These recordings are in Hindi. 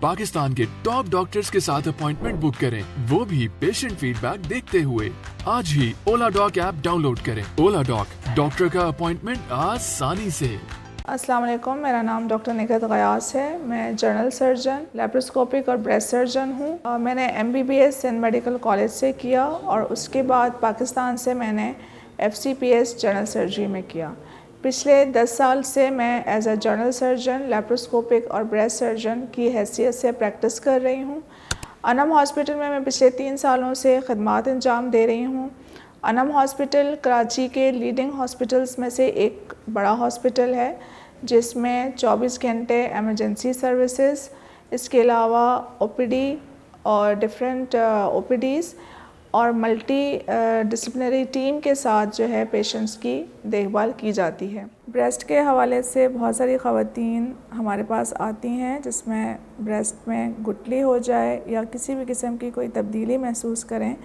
पाकिस्तान के टॉप डॉक्टर्स के साथ अपॉइंटमेंट बुक करें, वो भी पेशेंट फीडबैक देखते हुए। आज ही ओला डॉक ऐप डाउनलोड करें। ओला डॉक, डॉक्टर का अपॉइंटमेंट आसानी से। अस्सलाम वालेकुम, मेरा नाम डॉक्टर निखत गयास है। मैं जनरल सर्जन, लैप्रोस्कोपिक और ब्रेस्ट सर्जन हूँ। मैंने MBBS सिंध मेडिकल कॉलेज से किया और उसके बाद पाकिस्तान से मैंने FCPS जनरल सर्जरी में किया। पिछले 10 साल से मैं as a general surgeon, laparoscopic और ब्रेस्ट सर्जन की हैसियत से प्रैक्टिस कर रही हूँ। अनम हॉस्पिटल में मैं पिछले 3 सालों से खदमात अंजाम दे रही हूँ। अनम हॉस्पिटल कराची के लीडिंग हॉस्पिटल्स में से एक बड़ा हॉस्पिटल है जिसमें 24 घंटे एमरजेंसी सर्विसेज, इसके अलावा OPD और डिफरेंट OPDs और मल्टी डिसिप्लिनरी टीम के साथ जो है पेशेंट्स की देखभाल की जाती है। ब्रेस्ट के हवाले से बहुत सारी ख़वातीन हमारे पास आती हैं जिसमें ब्रेस्ट में गुठली हो जाए या किसी भी किस्म की कोई तब्दीली महसूस करें,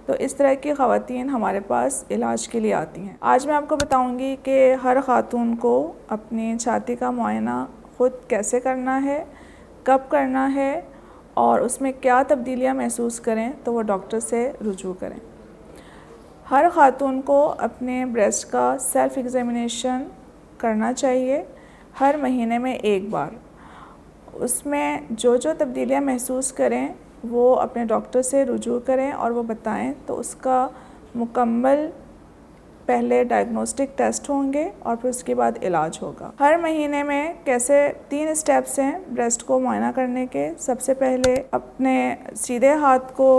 तो इस तरह की ख़वातीन हमारे पास इलाज के लिए आती हैं। आज मैं आपको बताऊंगी कि हर ख़ातून को अपनी छाती का मुआयना ख़ुद कैसे करना है, कब करना है और उसमें क्या तब्दीलियां महसूस करें तो वो डॉक्टर से रुजू करें। हर ख़ातून को अपने ब्रेस्ट का सेल्फ़ एग्ज़ामिनेशन करना चाहिए हर महीने में एक बार। उसमें जो जो तब्दीलियां महसूस करें वो अपने डॉक्टर से रुजू करें और वो बताएं, तो उसका मुकम्मल पहले डायग्नोस्टिक टेस्ट होंगे और फिर उसके बाद इलाज होगा। हर महीने में कैसे 3 स्टेप्स हैं ब्रेस्ट को मुआयना करने के। सबसे पहले अपने सीधे हाथ को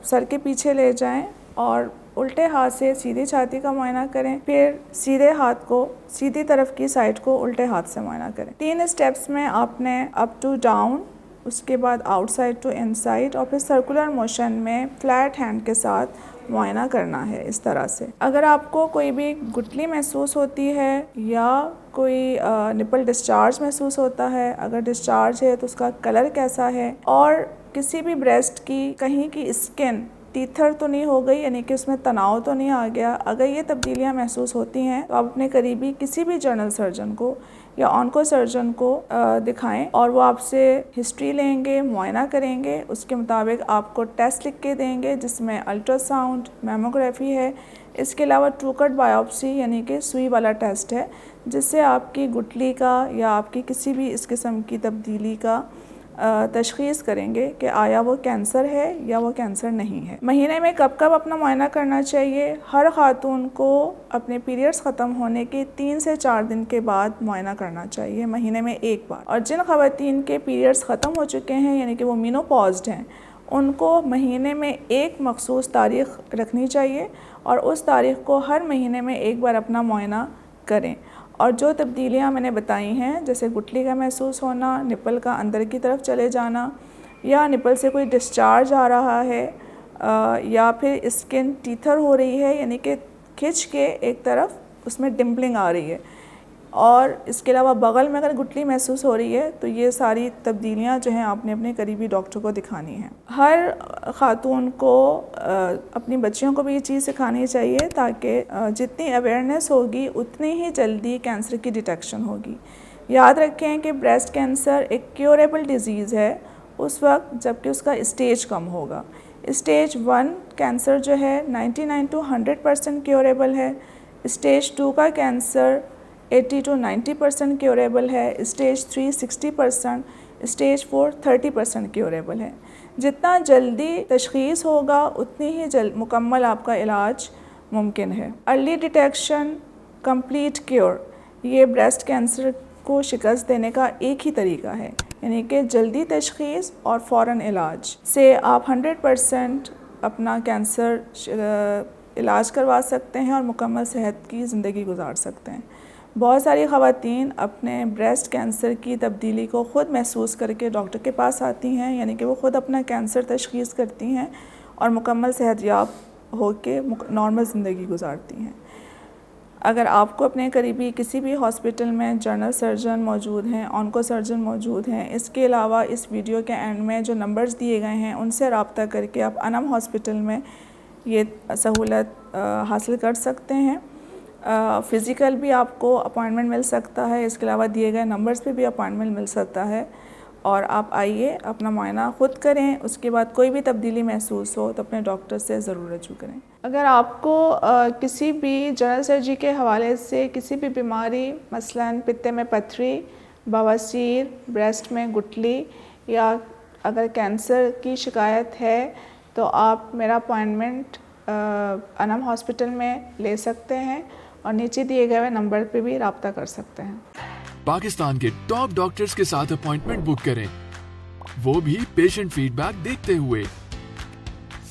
सर के पीछे ले जाएं और उल्टे हाथ से सीधी छाती का मुआयना करें। फिर सीधे हाथ को सीधी तरफ की साइड को उल्टे हाथ से मुआयना करें। 3 स्टेप्स में आपने अप टू डाउन, उसके बाद आउटसाइड टू इनसाइड और फिर सर्कुलर मोशन में फ्लैट हैंड के साथ मुआयना करना है। इस तरह से अगर आपको कोई भी गुठली महसूस होती है या कोई निपल डिस्चार्ज महसूस होता है, अगर डिस्चार्ज है तो उसका कलर कैसा है और किसी भी ब्रेस्ट की कहीं की स्किन टीथर तो नहीं हो गई, यानी कि उसमें तनाव तो नहीं आ गया, अगर ये तब्दीलियां महसूस होती हैं तो आप अपने करीबी किसी भी जनरल सर्जन को या ऑन्को सर्जन को दिखाएं और वो आपसे हिस्ट्री लेंगे, मुआयना करेंगे। उसके मुताबिक आपको टेस्ट लिख के देंगे जिसमें अल्ट्रासाउंड, मैमोग्राफी है, इसके अलावा ट्रू कट बायोप्सी यानी कि सुई वाला टेस्ट है जिससे आपकी गुठली का या आपकी किसी भी इस किस्म की तब्दीली का तशख़ीस करेंगे कि आया वो कैंसर है या वो कैंसर नहीं है। महीने में कब कब अपना मुआयना करना चाहिए? हर ख़ातून को अपने पीरियड्स ख़त्म होने के 3 से 4 दिन के बाद मुआयना करना चाहिए, महीने में एक बार। और जिन ख़वातीन के पीरियड्स ख़त्म हो चुके हैं यानी कि वो मेनोपॉज़्ड हैं, उनको महीने में एक मखसूस तारीख़ रखनी चाहिए और उस तारीख़ को हर महीने में एक बार अपना मुआयना करें। और जो तब्दीलियां मैंने बताई हैं, जैसे गुठली का महसूस होना, निपल का अंदर की तरफ चले जाना या निपल से कोई डिस्चार्ज आ रहा है या फिर स्किन टीथर हो रही है यानी कि खिंच के एक तरफ उसमें डिम्पलिंग आ रही है, और इसके अलावा बगल में अगर गुठली महसूस हो रही है, तो ये सारी तब्दीलियां जो हैं आपने अपने करीबी डॉक्टर को दिखानी है। हर ख़ातून को अपनी बच्चियों को भी ये चीज़ सिखानी चाहिए ताकि जितनी अवेयरनेस होगी उतनी ही जल्दी कैंसर की डिटेक्शन होगी। याद रखें कि ब्रेस्ट कैंसर एक क्योरेबल डिज़ीज़ है उस वक्त जबकि उसका स्टेज कम होगा। स्टेज 1 कैंसर जो है 99 to 100% क्योरेबल है। स्टेज 2 का कैंसर 80 to 90% क्योरेबल है। स्टेज 3 60%, स्टेज 4 30% क्योरेबल है। जितना जल्दी तशख़ीस होगा उतनी ही मुकम्मल आपका इलाज मुमकिन है। अर्ली डिटेक्शन, कंप्लीट क्योर, ये ब्रेस्ट कैंसर को शिकस्त देने का एक ही तरीका है, यानी कि जल्दी तशख़ीस और फ़ौरन इलाज से आप 100% अपना कैंसर इलाज करवा सकते हैं और मुकम्मल सेहत की ज़िंदगी गुजार सकते हैं। बहुत सारी ख़वातीन अपने ब्रेस्ट कैंसर की तब्दीली को ख़ुद महसूस करके डॉक्टर के पास आती हैं, यानी कि वो ख़ुद अपना कैंसर तशख़ीस करती हैं और मुकम्मल सेहतयाब होके नॉर्मल ज़िंदगी गुजारती हैं। अगर आपको अपने करीबी किसी भी हॉस्पिटल में जनरल सर्जन मौजूद हैं, ऑन्को सर्जन मौजूद हैं, इसके अलावा इस वीडियो के एंड में जो नंबर्स दिए गए हैं उनसे रब्ता करके आप अनम हॉस्पिटल में ये सहूलत हासिल कर सकते हैं। फ़िज़िकल भी आपको अपॉइंटमेंट मिल सकता है, इसके अलावा दिए गए नंबर्स पे भी अपॉइंटमेंट मिल सकता है और आप आइए, अपना मुआयना खुद करें। उसके बाद कोई भी तब्दीली महसूस हो तो अपने डॉक्टर से ज़रूर रजू करें। अगर आपको किसी भी जनरल सर्जरी के हवाले से किसी भी बीमारी, मसलन पित्ते में पथरी, बवासीर, ब्रेस्ट में गुठली या अगर कैंसर की शिकायत है तो आप मेरा अपॉइंटमेंट अनम हॉस्पिटल में ले सकते हैं और नीचे दिए गए नंबर पे भी रब्ता कर सकते हैं। पाकिस्तान के टॉप डॉक्टर्स के साथ अपॉइंटमेंट बुक करें, वो भी पेशेंट फीडबैक देखते हुए।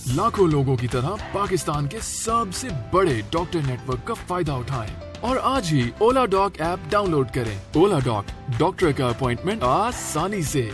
लाखों लोगों की तरह पाकिस्तान के सबसे बड़े डॉक्टर नेटवर्क का फायदा उठाएं और आज ही ओला डॉक ऐप डाउनलोड करें। ओला डॉक, डॉक्टर का अपॉइंटमेंट आसानी से।